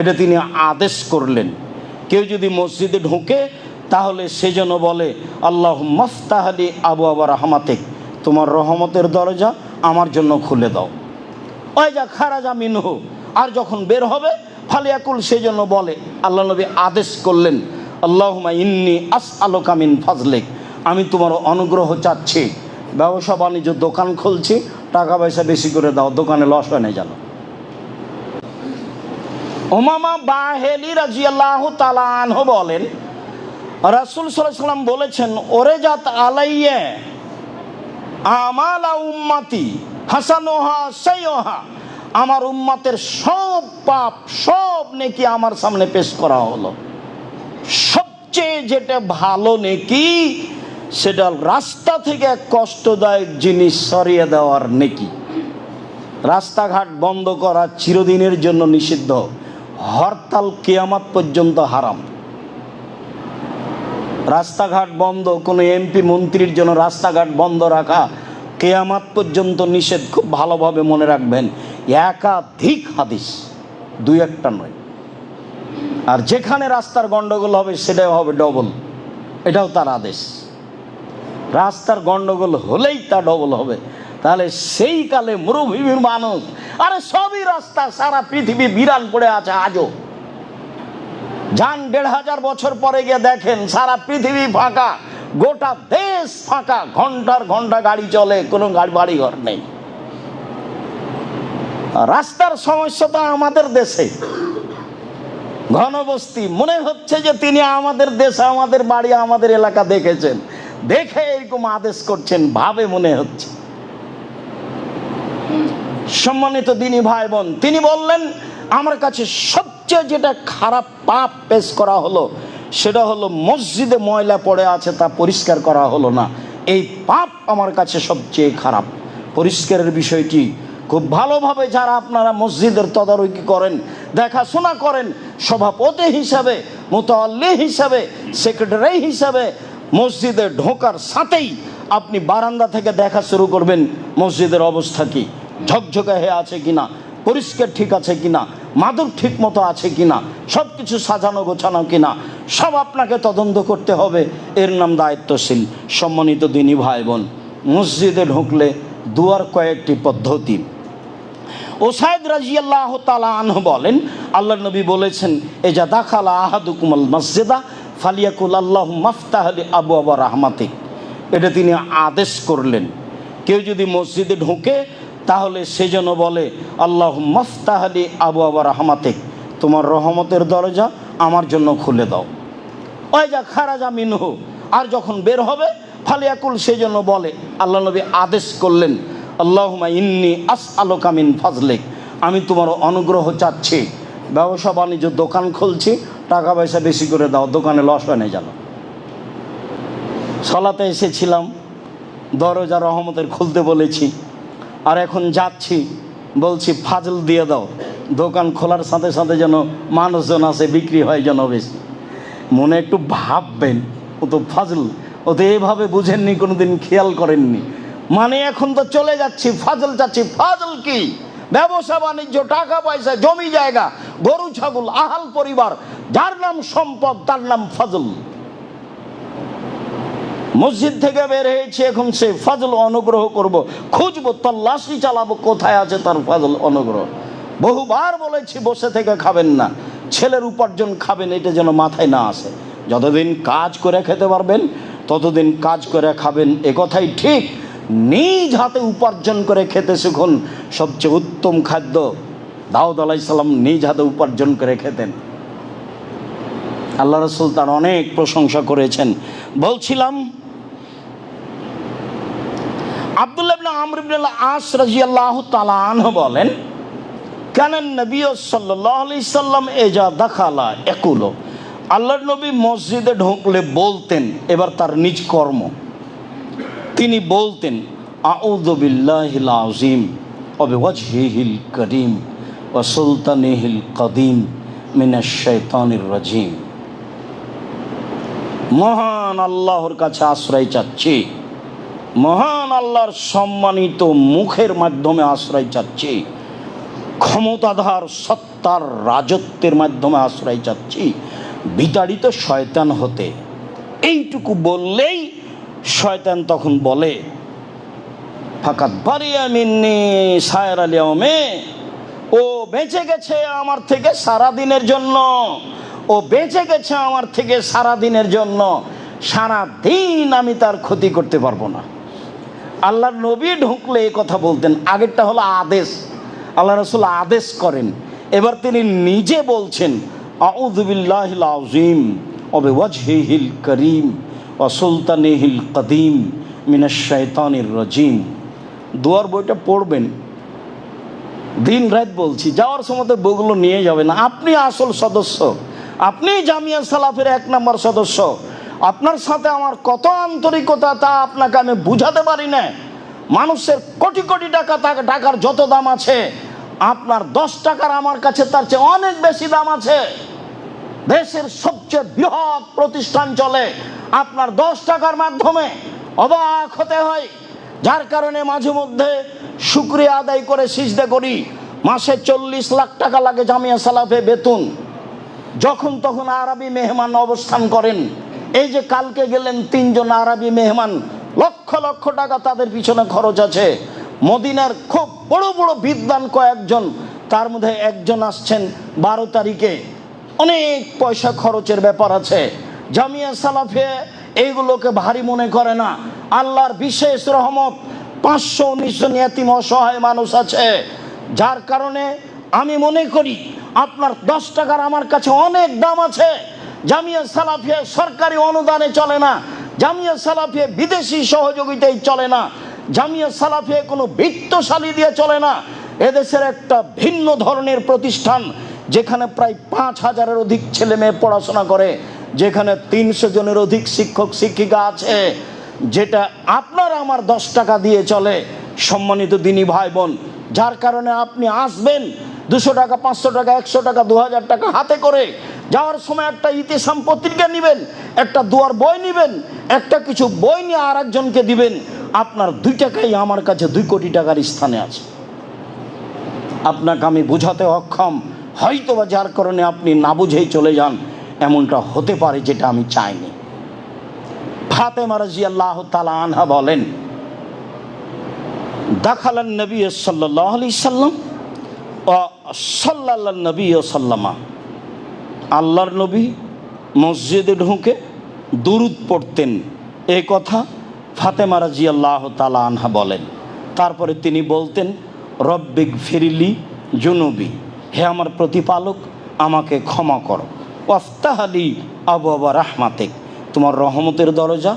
এটা তিনি আদেশ করলেন, কেউ যদি মসজিদে ঢোকে তাহলে সে যেন বলে আল্লাহুম্মা ফতাহ লি আবওয়াবা রাহমাতিক, তোমার রহমতের দরজা আমার জন্য খুলে দাও। ওই যা খারাজা মিনহু, আর যখন বের হবে ফালিয়াকুল, সে জন্য বলে, আল্লাহ নবী আদেশ করলেন আল্লাহুম্মা ইন্নী আসআলুকা মিন ফাজলিক, আমি তোমার অনুগ্রহ চাচ্ছি, ব্যবসা বাণিজ্য দোকান খুলছি, টাকা পয়সা বেশি করে দাও, দোকানে লস হয় না যেন। উমামা বাহেলি রাদিয়াল্লাহু তাআলা আনহু বলেন, রাসূল সাল্লাল্লাহু আলাইহি ওয়াসাল্লাম বলেছেন, ওরে জাত আলাইয়া আমালা উম্মতি হাসানুহা সাইয়্যুহা, আমার উম্মতের সব পাপ সব নেকি আমার সামনে পেশ করা হলো। সবচেয়ে যেটা ভালো নেকি সেটা রাস্তা থেকে কষ্টদায়ক জিনিস সরিয়ে দেওয়ার নেকি। রাস্তাঘাট বন্ধ করা চিরদিনের জন্য নিষিদ্ধ, হরতাল কিয়ামত পর্যন্ত হারাম। রাস্তাঘাট বন্ধ, কোনো এমপি মন্ত্রীর জন্য রাস্তাঘাট বন্ধ রাখা কিয়ামত পর্যন্ত নিষেধ। খুব ভালোভাবে মনে রাখবেন, একাধিক হাদিস, দুই একটা নয়। আর যেখানে রাস্তার গন্ডগোল হবে সেটাও হবে ডবল, এটাও তার আদেশ। রাস্তার গন্ডগোল হলেই তা ডবল হবে। তাহলে সেই কালে মরুভূমির মানুষ, আরে সবই রাস্তা, সারা পৃথিবী বিরান পড়ে আছে আজও। যান ১৫০০ বছর পরে গিয়ে দেখেন সারা পৃথিবী ফাঁকা, গোটা দেশ ফাঁকা, ঘন্টার ঘন্টা গাড়ি চলে, কোনো গাড়ি বাড়ি ঘর নেই। রাস্তার সমস্যা তো আমাদের দেশে, ঘনবস্তি। মনে হচ্ছে যে তিনি আমাদের দেশে, আমাদের বাড়ি, আমাদের এলাকা দেখেছেন, দেখে এরকম আদেশ করছেন, ভাবে মনে হচ্ছে। সম্মানিত দিনী ভাই বোন, তিনি বললেন আমার কাছে সবচেয়ে যেটা খারাপ পাপ পেশ করা হলো সেটা হলো মসজিদে ময়লা পড়ে আছে, তা পরিষ্কার করা হলো না। এই পাপ আমার কাছে সবচেয়ে খারাপ। পরিষ্কারের বিষয়টি খুব ভালোভাবে যারা আপনারা মসজিদের তদারকি করেন, দেখাশোনা করেন, সভাপতি হিসাবে, মুতাল্লি হিসাবে, সেক্রেটারি হিসাবে, মসজিদে ঢোকার সাথেই আপনি বারান্দা থেকে দেখা শুরু করবেন মসজিদের অবস্থা কি, ঝকঝকে হয়ে আছে কিনা, পরিষ্কার ঠিক আছে কিনা, মাদুর ঠিক মতো আছে কিনা, সব কিছু সাজানো গোছানো কিনা, সব আপনাকে তদন্ত করতে হবে। এর নাম দায়িত্বশীল। সম্মানিত দিনী ভাই বোন, মসজিদে ঢুকলে দুয়ার কয়েকটি পদ্ধতি। উসাইদ রাদিয়াল্লাহু তাআলা আনহু বলেন, আল্লাহ নবী বলেছেন, এজা দাখালা আহাদুকুমুল মসজিদা ফালিয়াকুল আল্লাহুম্মা ফতাহ লি আবওয়াবা রাহমাতিক। এটা তিনি আদেশ করলেন, কেউ যদি মসজিদে ঢোকে তাহলে সে যেন বলে আল্লাহুম্মা ফতাহ লি আবওয়াবা রাহমাতিক, তোমার রহমতের দরজা আমার জন্য খুলে দাও। ওই যা খারাজা মিনহু, আর যখন বের হবে ফালিয়াকুল, সে যেন বলে, আল্লাহ নবী আদেশ করলেন আল্লাহুম্মা ইন্নী আসআলুকা মিন ফাজলিক, আমি তোমার অনুগ্রহ চাচ্ছি, ব্যবসা বাণিজ্য দোকান খুলছি, টাকা পয়সা বেশি করে দাও, দোকানে লস হয় না যেন। সলাতে এসেছিলাম, দরজা রহমতের খুলতে বলেছি, আর এখন যাচ্ছি, বলছি ফাজল দিয়ে দাও, দোকান খোলার সাথে সাথে যেন মানুষজন আসে, বিক্রি হয় যেন বেশি। মনে একটু ভাববেন, ও তো ফাজল, ও তো এভাবে বুঝেননি, কোনোদিন খেয়াল করেননি। মানে এখন তো চলে যাচ্ছি, ফাজল যাচ্ছি। ফাজল কি? ব্যবসা বাণিজ্য, টাকা পয়সা, জমি জায়গা, গরু ছাগল, আহাল পরিবার, যার নাম সম্পদ তার নাম ফাজল। মসজিদ থেকে বের হয়েছে, এখন সে ফাজল অনুগ্রহ করব, খুঁজবো, তল্লাশি চালাবো কোথায় আছে তার ফাজল অনুগ্রহ। বহুবার বলেছি বসে থেকে খাবেন না, ছেলের উপার্জন খাবেন, এটা যেন মাথায় না আসে। যতদিন কাজ করে খেতে পারবেন ততদিন কাজ করে খাবেন, এ কথাই ঠিক। নিজ হাতে উপার্জন করে খেতে শিখুন, সবচেয়ে উত্তম খাদ্য। দাউদ আলাইহিস সালাম নিজ হাতে উপার্জন করে খেতেন, আল্লাহ রাসূল তার অনেক প্রশংসা করেছেন। বলছিলাম, আব্দুল্লাহ ইবনে আমর ইবনে আস রাদিয়াল্লাহু তাআলা আনহু বলেন, কানান নবী সাল্লাল্লাহু আলাইহি সাল্লাম এজা দাখালা ইয়াকুলু, আল্লাহর নবী মসজিদে ঢুকলে বলতেন, এবার তার নিজ কর্ম, তিনি বলতেন আউযু বিল্লাহিল আযীম ওয়া বিওয়াজহিহিল কারীম ওয়া সুলতানিহিল কাদীম মিনাশ শাইতানির রাজীম। মহান আল্লাহর কাছে আশ্রয় চাচ্ছি, মহান আল্লাহর সম্মানিত মুখের মাধ্যমে আশ্রয় চাচ্ছি, ক্ষমতাধর সত্তার রাজত্বের মাধ্যমে আশ্রয় চাচ্ছি বিতাড়িত শয়তান হতে। এইটুকু বললেই শয়তান তখন বলে, ফাকাত বারিয়া মিন্নি সায়রাল ইয়াউমে, ও বেঁচে গেছে আমার থেকে সারা দিনের জন্য, ও বেঁচে গেছে আমার থেকে সারা দিনের জন্য, সারা দিন আমি তার ক্ষতি করতে পারবো না। আল্লাহর নবী ঢুকলে এই কথা বলতেন। আগেরটা হলো আদেশ, আল্লাহ রাসূল আদেশ করেন। এবার তিনি নিজে বলছেন, আউযু বিল্লাহিল আযীম ওয়া বিওয়াজহিহিল কারীম ওয়া সুলতানিহিল কাদীম মিনাশ শাইতানির রাজীম। দুয়ার বইটা পড়বেন, দিন রাত বলছি, যাওয়ার সময় বইগুলো নিয়ে যাবেন। আপনি আসল সদস্য, আপনি জামিয়া সালাফের 1 নম্বর সদস্য। আপনার সাথে আমার কত আন্তরিকতা তা আপনাকে আমি বুঝাতে পারি না। মানুষের কোটি কোটি টাকার যত দাম আছে, আপনার 10 টাকার আমার কাছে তার চেয়ে অনেক বেশি দাম আছে। দেশের সবচেয়ে বৃহৎ প্রতিষ্ঠান চলে আপনার 10 টাকার মাধ্যমে। অবাক হতে হয়, যার কারণে মাঝে মধ্যে শুকরিয়া আদায় করে সিজদা করি। মাসে 40 লাখ টাকা লাগে জামিয়া সালাফে বেতন। যখন তখন আরবি মেহমান অবস্থান করেন। এই যে কালকে গেলেন 3 জন আরবি মেহমান, লক্ষ লক্ষ টাকা তাদের পিছনে খরচ আছে। মদিনার খুব বড় বড় বিদ্বান কয়েকজন, তার মধ্যে একজন আসছেন 12 তারিখে। অনেক পয়সা খরচের ব্যাপার আছে। জামিয়া সালাফে এইগুলোকে ভারী মনে করে না। আল্লাহর বিশেষ রহমত, 519 জন ইয়াতীম অসহায় মানুষ আছে। যার কারণে আমি মনে করি আপনার 10 টাকার আমার কাছে অনেক দাম আছে। জামিয়া সালাফিয়া সরকারি অনুদানে চলে না, জামিয়া সালাফিয়া বিদেশি সহযোগিতায় চলে না, জামিয়া সালাফিয়া কোনো বিত্তশালী দিয়ে চলে না। এদেশের একটা ভিন্ন ধরনের প্রতিষ্ঠান, যেখানে প্রায় 5000-এর অধিক ছেলে মেয়ে পড়াশোনা করে, যেখানে 300 জনের অধিক শিক্ষক শিক্ষিকা আছে, যেটা আপনার আমার 10 টাকা দিয়ে চলে। সম্মানিত দিনী ভাই বোন, যার কারণে আপনি আসবেন 200 টাকা, 500 টাকা, 100 টাকা, 2000 টাকা হাতে করে। যাওয়ার সময় একটা ইতিসাম পত্রিকা নেবেন, একটা দুয়ার বই নেবেন, একটা কিছু বই নিয়ে আর একজনকে দিবেন। আপনার 2 টাকাই আমার কাছে 2 কোটি টাকার স্থানে আছে। আপনাকে আমি বোঝাতে অক্ষম, হয়তোবা যার কারণে আপনি না বুঝেই চলে যান, এমনটা হতে পারে, যেটা আমি চাইনি। ফাতেমা রাদিয়াল্লাহু তাআলা আনহা বলেন, দাখালান নবী সাল্লাল্লাহু আলাইহি সাল্লাম ওয়া সাল্লাল্লাহু নবী সাল্লামা, আল্লাহর নবী মসজিদে ঢুকে দুরূদ পড়তেন। এই কথা ফাতেমা রাদিয়াল্লাহু তাআলা আনহা বলেন। তারপরে তিনি বলতেন, রব্বিক ফিরলি জুনুবি, হে আমার প্রতিপালক আমাকে ক্ষমা করো। ওয়াফতাহালি আবওয়াবা রাহমাতিক, তোমার রহমতের দরজা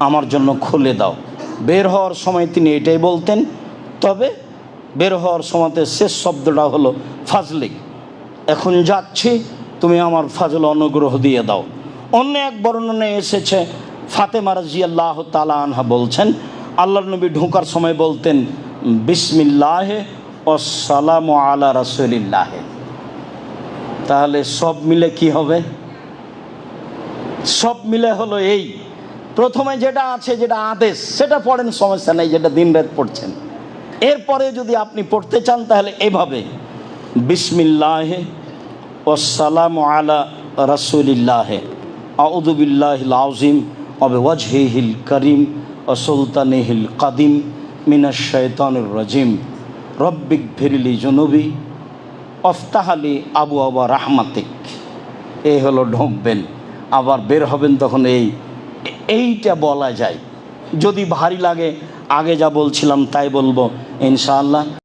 আমার জন্য খুলে দাও। বের হওয়ার সময় তিনি এটাই বলতেন। তবে বের হওয়ার সময়তে শেষ শব্দটা হলো ফাজলিক, এখন যাচ্ছি, তুমি আমার ফাজল অনুগ্রহ দিয়ে দাও। অন্য এক বর্ণনায় এসেছে, ফাতেমা রাদিয়াল্লাহু তাআলা আনহা বলছেন, আল্লাহর নবী ঢোকার সময় বলতেন, বিসমিল্লাহে ওয়াসসালামু আলা রাসূলিল্লাহ। তাহলে সব মিলে কি হবে? সব মিলে হলো এই, প্রথমে যেটা আছে, যেটা আদেশ, সেটা পড়েন, সমস্যা নেই, যেটা দিন রাত পড়ছেন। এরপরে যদি আপনি পড়তে চান তাহলে এভাবে, বিসমিল্লাহে ওয়াসসালামু আলা রাসূলিল্লাহ, আউযু বিল্লাহিল আযীম ওয়া বিওয়াজহিহিল কারীম ওয়া সুলতানিহিল কাদীম মিনাশ শাইতানির রাজীম, রব্বিক ফিরলি জুনুবি ওয়াফতাহলি আবওয়াবা রাহমাতিক। এই হলো ঢুকবেন, আবার বের হবেন তখন এইটা বলা যায়। যদি ভারী লাগে, আগে যা বলছিলাম তাই বলবো ইনশাআল্লাহ।